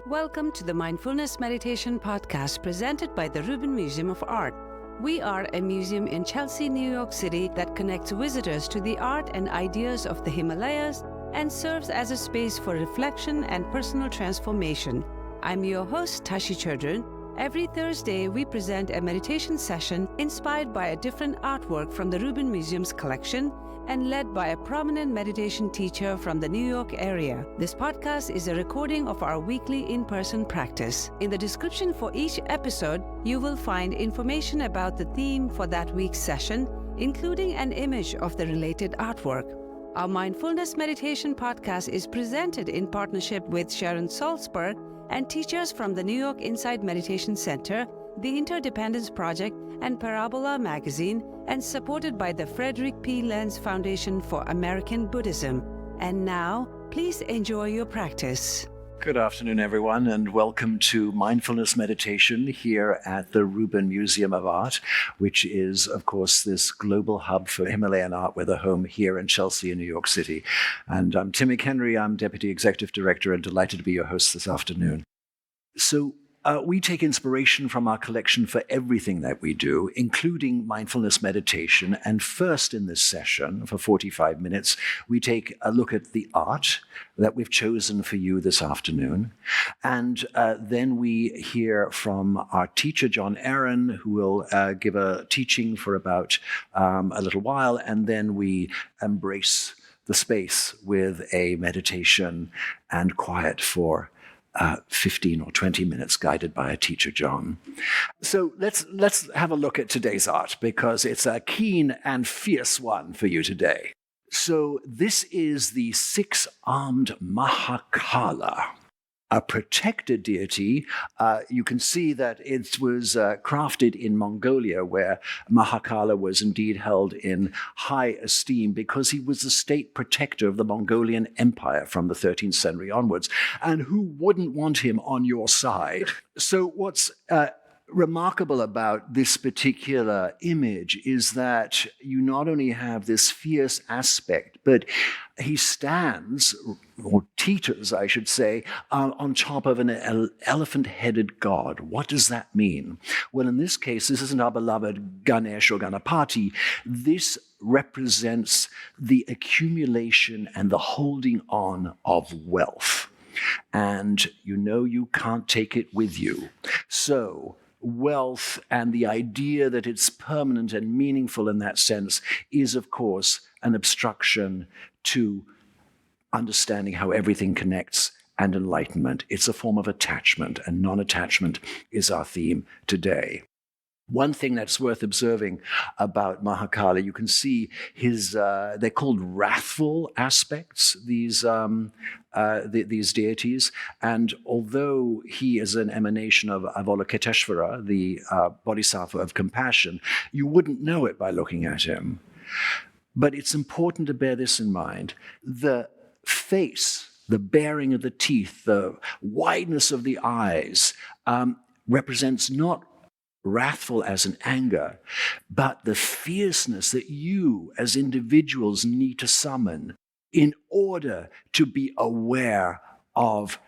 Welcome to the Mindfulness Meditation podcast presented by the Rubin Museum of Art. We are a museum in Chelsea, New York City that connects visitors to the art and ideas of the Himalayas and serves as a space for reflection and personal transformation. I'm your host, Tashi Chudran. Every Thursday, we present a meditation session inspired by a different artwork from the Rubin Museum's collection and led by a prominent meditation teacher from the New York area. This podcast is a recording of our weekly in-person practice. In the description for each episode, you will find information about the theme for that week's session, including an image of the related artwork. Our Mindfulness Meditation podcast is presented in partnership with Sharon Salzberg and teachers from the New York Insight Meditation Center, the Interdependence Project, and Parabola Magazine, and supported by the Frederick P. Lenz Foundation for American Buddhism. And now, please enjoy your practice. Good afternoon, everyone, and welcome to Mindfulness Meditation here at the Rubin Museum of Art, which is, of course, this global hub for Himalayan art with a home here in Chelsea in New York City. And I'm Tim McHenry, I'm Deputy Executive Director and delighted to be your host this afternoon. So, we take inspiration from our collection for everything that we do, including mindfulness meditation. And first in this session, for 45 minutes, we take a look at the art that we've chosen for you this afternoon. And then we hear from our teacher, Jon Aaron, who will give a teaching for about a little while. And then we embrace the space with a meditation and quiet for 15 or 20 minutes guided by a teacher, Jon. So let's have a look at today's art because it's a keen and fierce one for you today. So this is the six-armed Mahakala, a protected deity. You can see that it was crafted in Mongolia, where Mahakala was indeed held in high esteem because he was the state protector of the Mongolian Empire from the 13th century onwards. And who wouldn't want him on your side? So what's remarkable about this particular image is that you not only have this fierce aspect, but he stands, or teeters, I should say, on top of an elephant-headed god. What does that mean? Well, in this case, this isn't our beloved Ganesh or Ganapati. This represents the accumulation and the holding on of wealth. And you know you can't take it with you. So, wealth and the idea that it's permanent and meaningful in that sense is, of course, an obstruction to understanding how everything connects and enlightenment. It's a form of attachment, and non-attachment is our theme today. One thing that's worth observing about Mahakala, you can see his, they're called wrathful aspects, these deities. And although he is an emanation of Avalokiteshvara, the bodhisattva of compassion, you wouldn't know it by looking at him. But it's important to bear this in mind. The face, the baring of the teeth, the wideness of the eyes represents not wrathful as an anger, but the fierceness that you as individuals need to summon in order to be aware of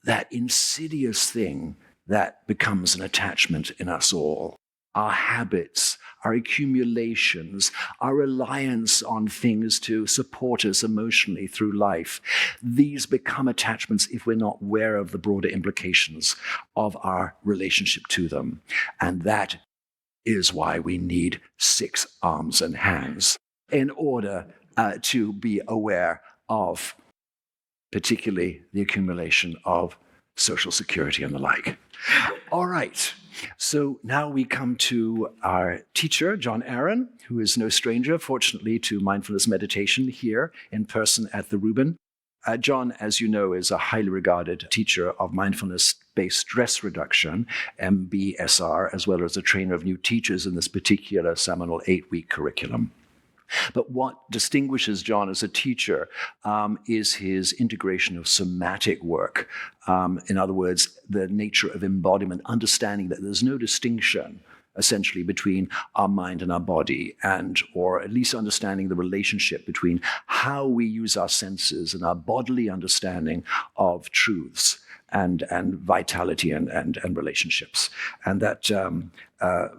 that insidious thing that becomes an attachment in us all. Our habits, our accumulations, our reliance on things to support us emotionally through life. These become attachments if we're not aware of the broader implications of our relationship to them. And that is why we need 6 arms and hands in order to be aware of particularly the accumulation of social security and the like. All right. So now we come to our teacher, Jon Aaron, who is no stranger, fortunately, to mindfulness meditation here in person at the Rubin. Jon, as you know, is a highly regarded teacher of mindfulness-based stress reduction, MBSR, as well as a trainer of new teachers in this particular seminal 8-week curriculum. But what distinguishes Jon as a teacher is his integration of somatic work. In other words, the nature of embodiment, understanding that there's no distinction essentially between our mind and our body, or at least understanding the relationship between how we use our senses and our bodily understanding of truths and vitality and relationships. And that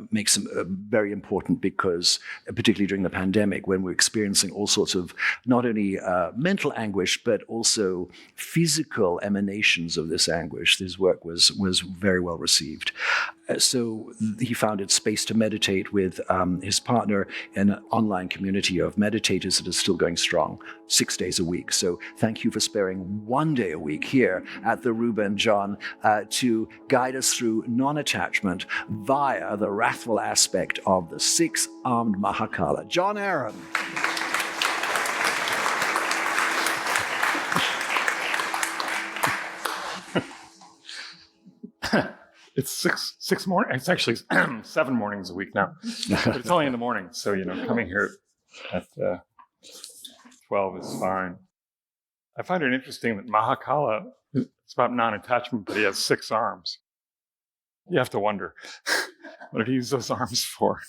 makes them very important because, particularly during the pandemic, when we're experiencing all sorts of not only mental anguish, but also physical emanations of this anguish, his work was very well received. So he founded Space to Meditate with his partner in an online community of meditators that is still going strong 6 days a week. So thank you for sparing 1 day a week here at the Rubin, Jon, to guide us through non-attachment via the wrathful aspect of the six-armed Mahakala. Jon Aaron. It's six morning. It's actually 7 mornings a week now, but it's only in the morning. So coming here at 12 is fine. I find it interesting that Mahakala, it's about non-attachment, but he has 6 arms. You have to wonder, what did he use those arms for?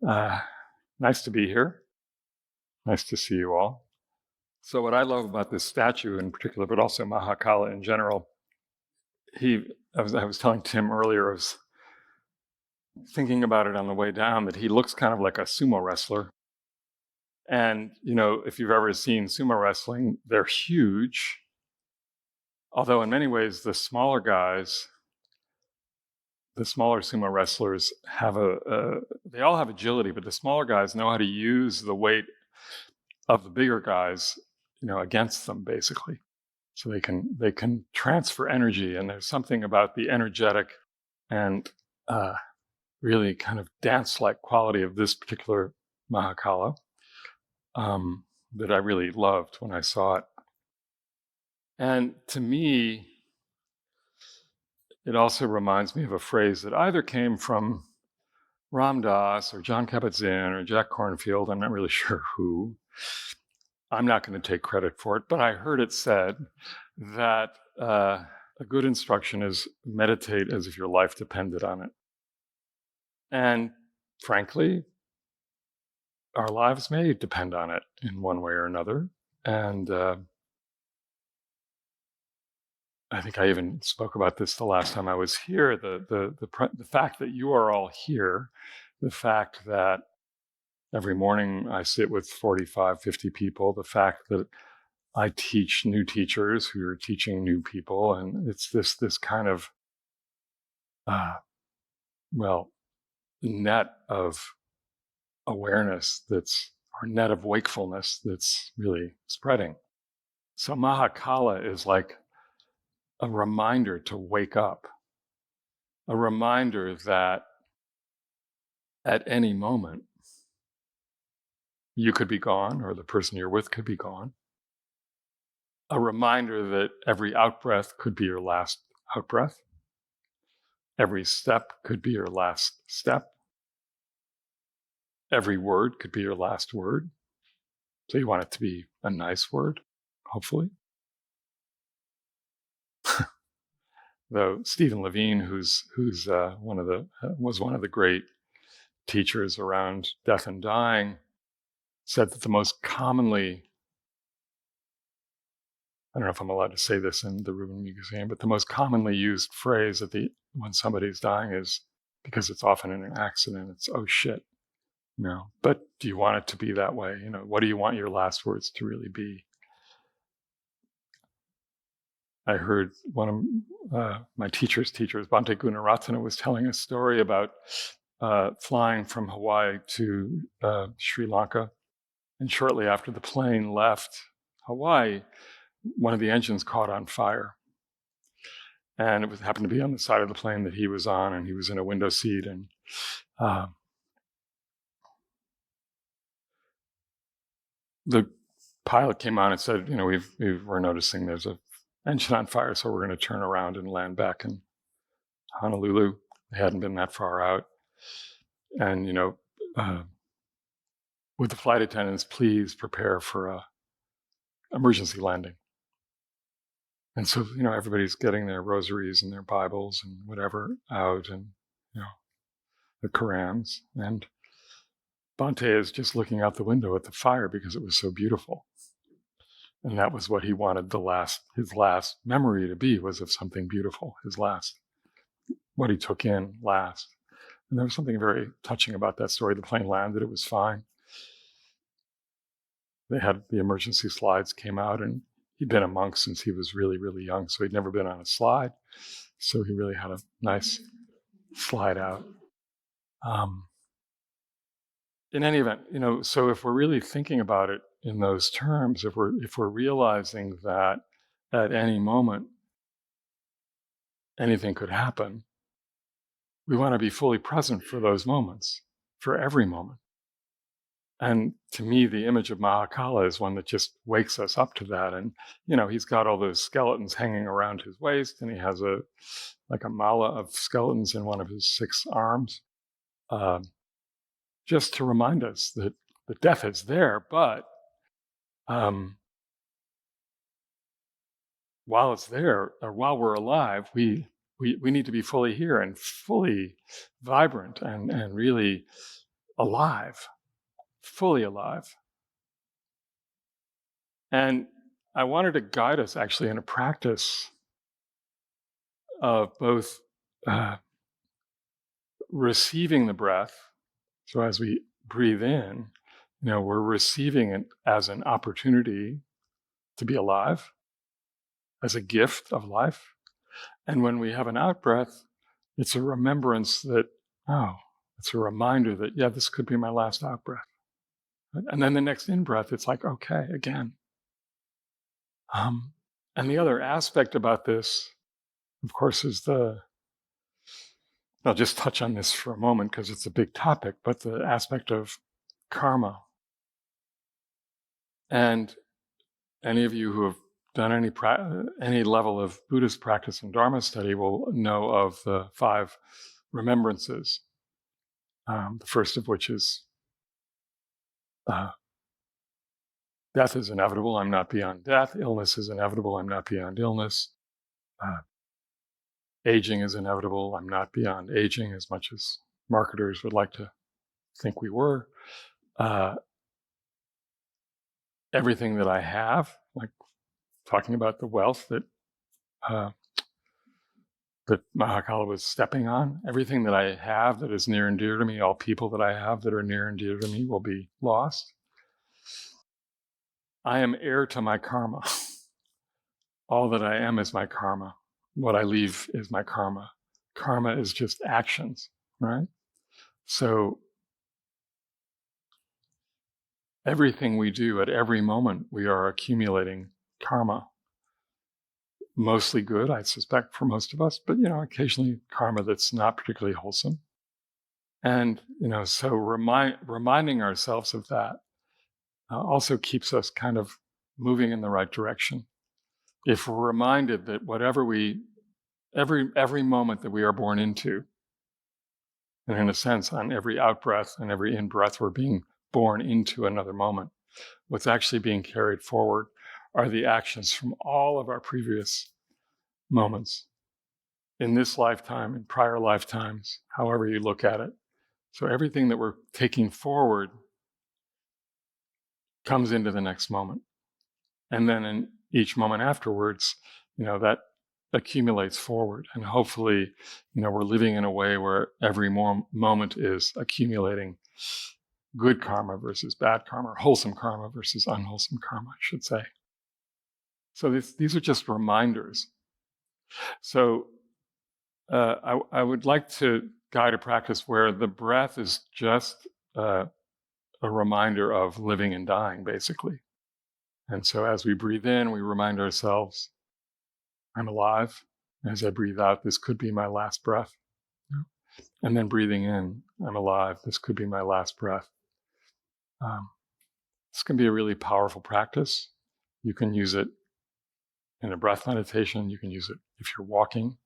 Nice to be here. Nice to see you all. So what I love about this statue in particular, but also Mahakala in general, I was telling Tim earlier, I was thinking about it on the way down, that he looks kind of like a sumo wrestler. And, if you've ever seen sumo wrestling, they're huge. Although in many ways, the smaller sumo wrestlers they all have agility, but the smaller guys know how to use the weight of the bigger guys, against them, basically. So they can transfer energy, and there's something about the energetic and really kind of dance-like quality of this particular Mahakala that I really loved when I saw it. And to me, it also reminds me of a phrase that either came from Ram Dass or John Kabat-Zinn or Jack Kornfield. I'm not really sure who. I'm not going to take credit for it, but I heard it said that a good instruction is meditate as if your life depended on it. And frankly, our lives may depend on it in one way or another. And I think I even spoke about this the last time I was here, the fact that you are all here, the fact that every morning I sit with 45, 50 people, the fact that I teach new teachers who are teaching new people, and it's this kind of, net of awareness or net of wakefulness that's really spreading. So Mahakala is like a reminder to wake up, a reminder that at any moment, you could be gone, or the person you're with could be gone. A reminder that every out-breath could be your last out-breath. Every step could be your last step. Every word could be your last word. So you want it to be a nice word, hopefully. Though Stephen Levine, who's was one of the great teachers around death and dying, said that the most commonly, I don't know if I'm allowed to say this in the Rubin Museum, but the most commonly used phrase when somebody's dying is, because it's often in an accident, it's, oh shit. But do you want it to be that way? What do you want your last words to really be? I heard one of my teacher's teachers, Bhante Gunaratana, was telling a story about flying from Hawaii to Sri Lanka. And shortly after the plane left Hawaii, one of the engines caught on fire. And it happened to be on the side of the plane that he was on, and he was in a window seat. And the pilot came on and said, we're noticing there's an engine on fire, so we're going to turn around and land back in Honolulu. They hadn't been that far out. And, would the flight attendants please prepare for a emergency landing? And so, everybody's getting their rosaries and their Bibles and whatever out, and, the Qurans. And Bhante is just looking out the window at the fire because it was so beautiful. And that was what he wanted his last memory to be, was of something beautiful, what he took in last. And there was something very touching about that story. The plane landed, it was fine. They had the emergency slides came out, and he'd been a monk since he was really, really young, so he'd never been on a slide. So he really had a nice slide out. In any event, so if we're really thinking about it in those terms, if we're realizing that at any moment anything could happen, we want to be fully present for those moments, for every moment. And to me, the image of Mahakala is one that just wakes us up to that. And, he's got all those skeletons hanging around his waist, and he has a mala of skeletons in one of his 6 arms, just to remind us that the death is there, but while it's there, or while we're alive, we need to be fully here and fully vibrant and really alive, fully alive. And I wanted to guide us actually in a practice of both receiving the breath. So as we breathe in, we're receiving it as an opportunity to be alive, as a gift of life. And when we have an out breath, it's a remembrance that, it's a reminder that, this could be my last out breath. And then the next in breath, it's like, okay, again. And the other aspect about this, of course, is I'll just touch on this for a moment because it's a big topic, but the aspect of karma. And any of you who have done any level of Buddhist practice and Dharma study will know of the 5 remembrances. The first of which is death is inevitable, I'm not beyond death. Illness is inevitable, I'm not beyond illness. Aging is inevitable, I'm not beyond aging, as much as marketers would like to think we were. Everything that I have, like talking about the wealth that Mahakala was stepping on, everything that I have that is near and dear to me, all people that I have that are near and dear to me will be lost. I am heir to my karma. All that I am is my karma. What I leave is my karma. Karma is just actions, right? So everything we do at every moment, we are accumulating karma. Mostly good, I suspect, for most of us, but, occasionally karma that's not particularly wholesome. And, so reminding ourselves of that also keeps us kind of moving in the right direction. If we're reminded that whatever every moment that we are born into, and in a sense, on every out-breath and every in-breath, we're being born into another moment. What's actually being carried forward are the actions from all of our previous moments in this lifetime, in prior lifetimes, however you look at it. So everything that we're taking forward comes into the next moment. And then in each moment afterwards, that accumulates forward. And hopefully, we're living in a way where every moment is accumulating good karma versus bad karma, or wholesome karma versus unwholesome karma, I should say. So these are just reminders. So I would like to guide a practice where the breath is just a reminder of living and dying, basically. And so as we breathe in, we remind ourselves, I'm alive. As I breathe out, this could be my last breath. And then breathing in, I'm alive. This could be my last breath. This can be a really powerful practice. You can use it in a breath meditation. You can use it if you're walking.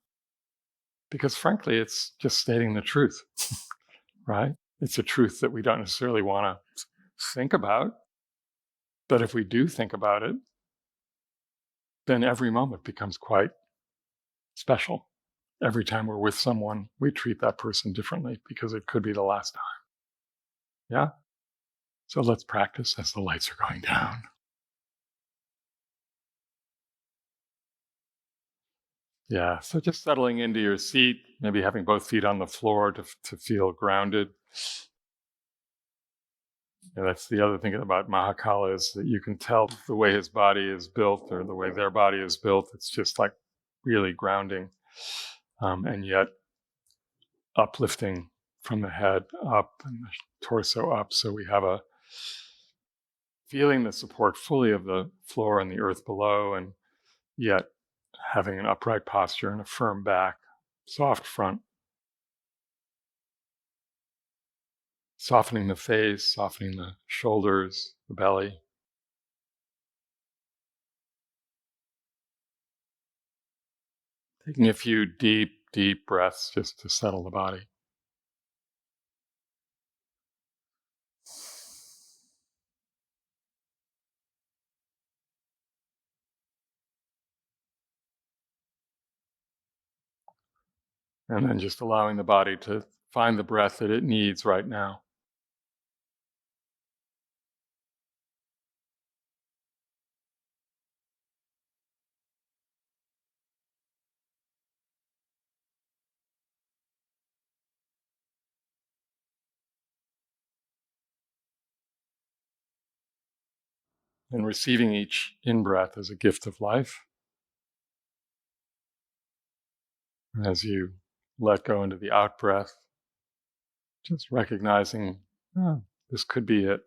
Because frankly, it's just stating the truth, right? It's a truth that we don't necessarily want to think about. But if we do think about it, then every moment becomes quite special. Every time we're with someone, we treat that person differently because it could be the last time. Yeah? So let's practice as the lights are going down. Yeah, so just settling into your seat, maybe having both feet on the floor to feel grounded. And that's the other thing about Mahakala is that you can tell the way his body is built or the way their body is built. It's just like really grounding, and yet uplifting from the head up and the torso up. So we have a feeling the support fully of the floor and the earth below, and yet having an upright posture and a firm back, soft front, softening the face, softening the shoulders, the belly. Taking a few deep, deep breaths just to settle the body. And then just allowing the body to find the breath that it needs right now. And receiving each in-breath as a gift of life. And as you let go into the out-breath, just recognizing, oh, this could be it.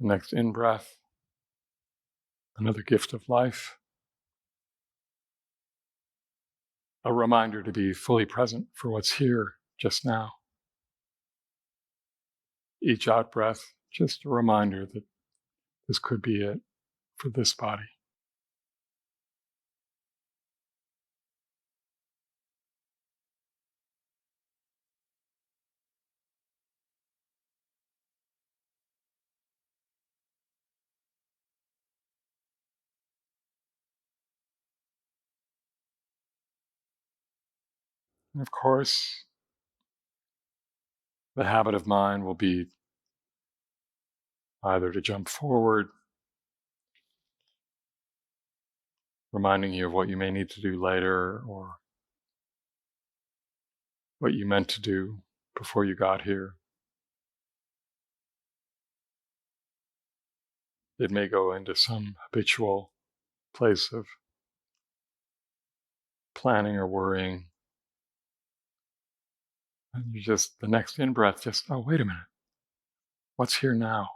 The next in-breath, another gift of life. A reminder to be fully present for what's here just now. Each out-breath, just a reminder that this could be it for this body. And of course, the habit of mind will be either to jump forward, reminding you of what you may need to do later or what you meant to do before you got here. It may go into some habitual place of planning or worrying. And you just, the next in-breath, just, oh, wait a minute. What's here now?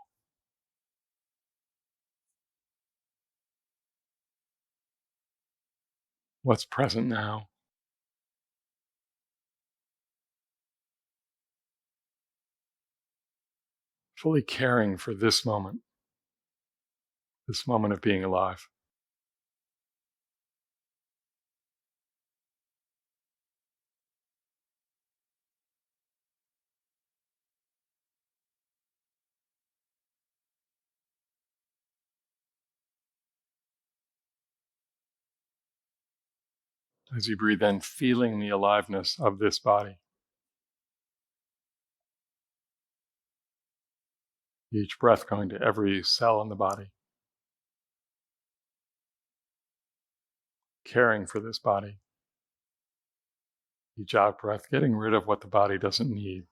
What's present now? Fully caring for this moment of being alive. As you breathe in, feeling the aliveness of this body. Each breath going to every cell in the body. Caring for this body. Each out breath, getting rid of what the body doesn't need.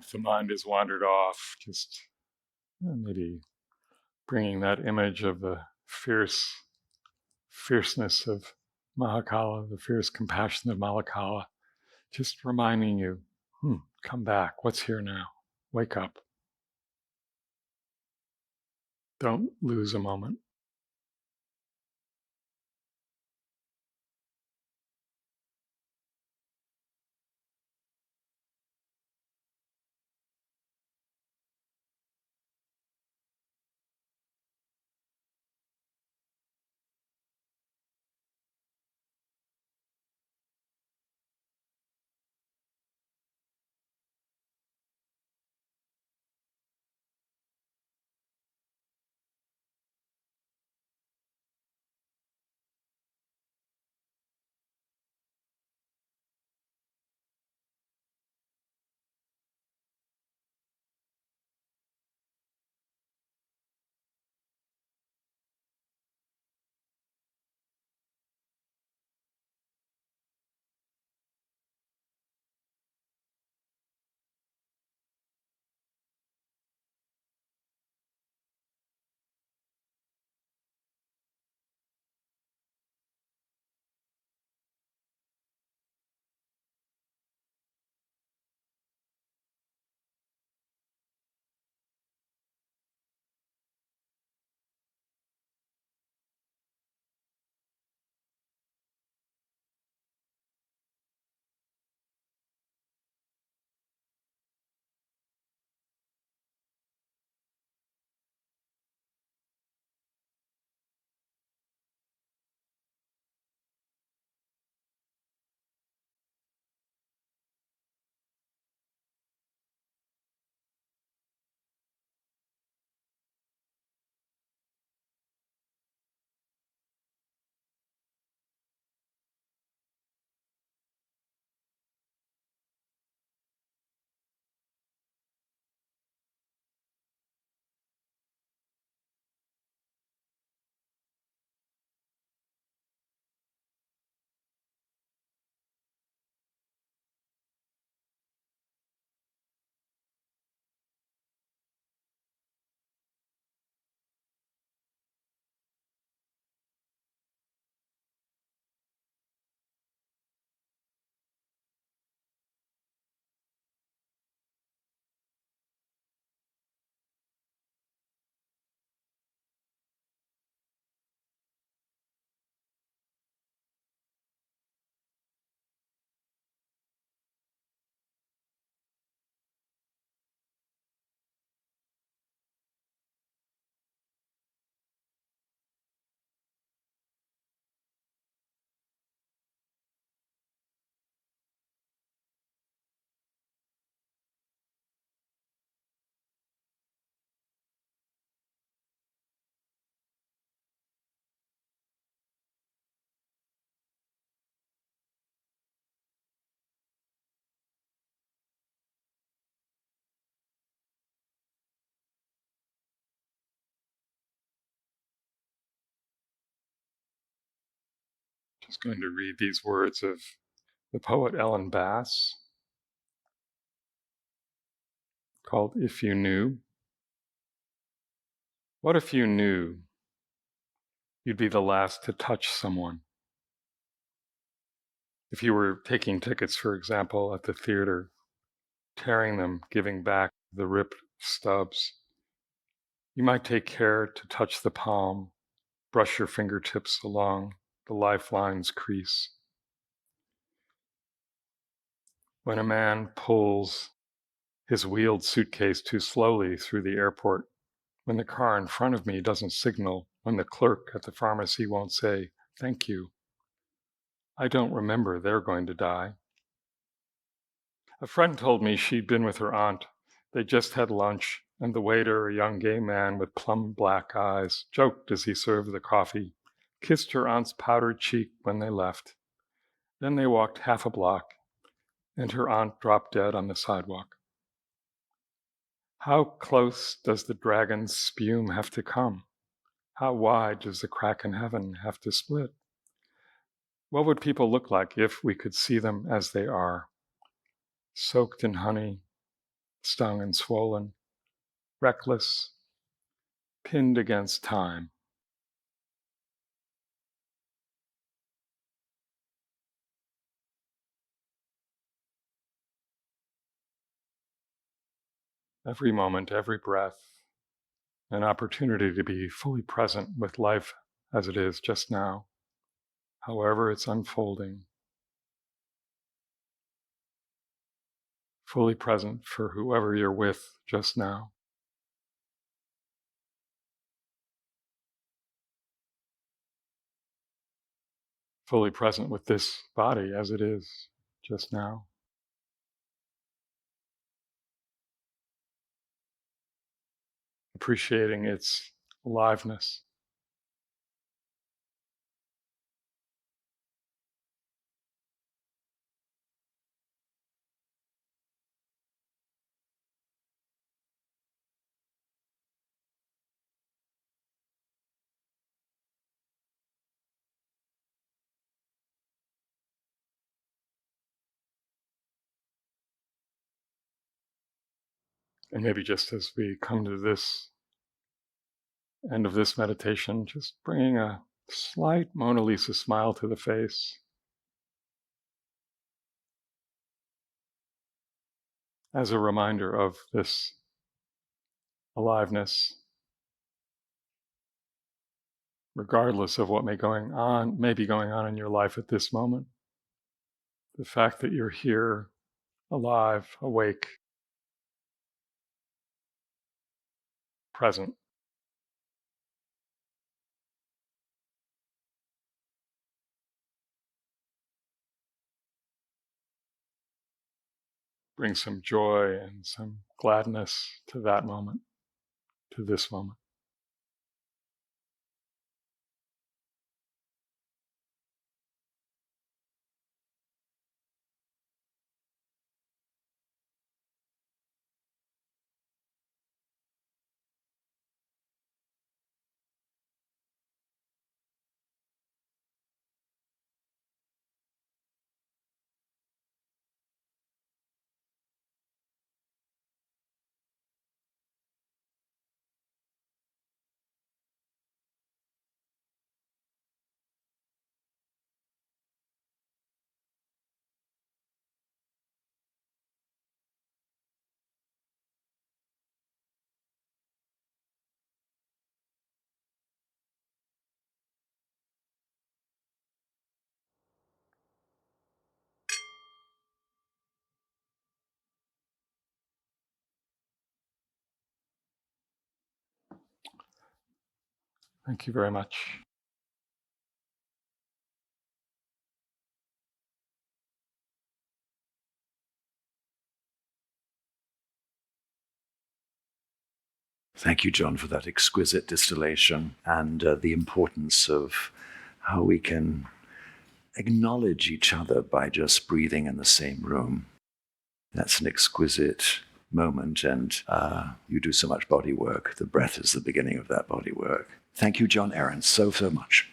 If the mind has wandered off, just maybe bringing that image of the fierceness of Mahakala, the fierce compassion of Mahakala, just reminding you, come back. What's here now? Wake up. Don't lose a moment. Just going to read these words of the poet Ellen Bass called If You Knew. What if you knew you'd be the last to touch someone? If you were taking tickets, for example, at the theater, tearing them, giving back the ripped stubs, you might take care to touch the palm, brush your fingertips along the lifeline's crease. When a man pulls his wheeled suitcase too slowly through the airport, when the car in front of me doesn't signal, when the clerk at the pharmacy won't say, "Thank you," I don't remember they're going to die. A friend told me she'd been with her aunt. They just had lunch, and the waiter, a young gay man with plum black eyes, joked as he served the coffee, kissed her aunt's powdered cheek when they left. Then they walked half a block, and her aunt dropped dead on the sidewalk. How close does the dragon's spume have to come? How wide does the crack in heaven have to split? What would people look like if we could see them as they are? Soaked in honey, stung and swollen, reckless, pinned against time. Every moment, every breath, an opportunity to be fully present with life as it is just now, however it's unfolding. Fully present for whoever you're with just now. Fully present with this body as it is just now. Appreciating its aliveness. And maybe just as we come to this end of this meditation, just bringing a slight Mona Lisa smile to the face as a reminder of this aliveness, regardless of what may be going on in your life at this moment. The fact that you're here, alive, awake, present. Bring some joy and some gladness to that moment, to this moment. Thank you very much. Thank you, Jon, for that exquisite distillation and the importance of how we can acknowledge each other by just breathing in the same room. That's an exquisite moment, and you do so much body work. The breath is the beginning of that body work. Thank you, Jon Aaron, so much.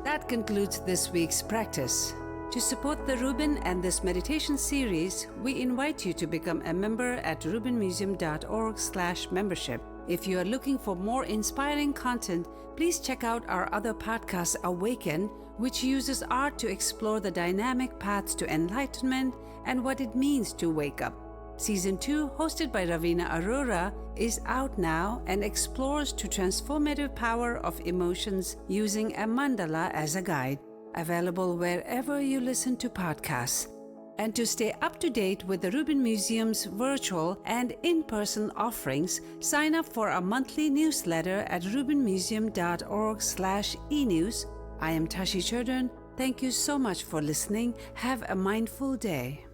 That concludes this week's practice. To support the Rubin and this meditation series, we invite you to become a member at rubinmuseum.org/membership. If you are looking for more inspiring content, please check out our other podcast, Awaken, which uses art to explore the dynamic paths to enlightenment and what it means to wake up. Season 2, hosted by Ravina Arora, is out now and explores the transformative power of emotions using a mandala as a guide. Available wherever you listen to podcasts. And to stay up to date with the Rubin Museum's virtual and in-person offerings, sign up for our monthly newsletter at rubinmuseum.org/enews. I am Tashi Chodron. Thank you so much for listening. Have a mindful day.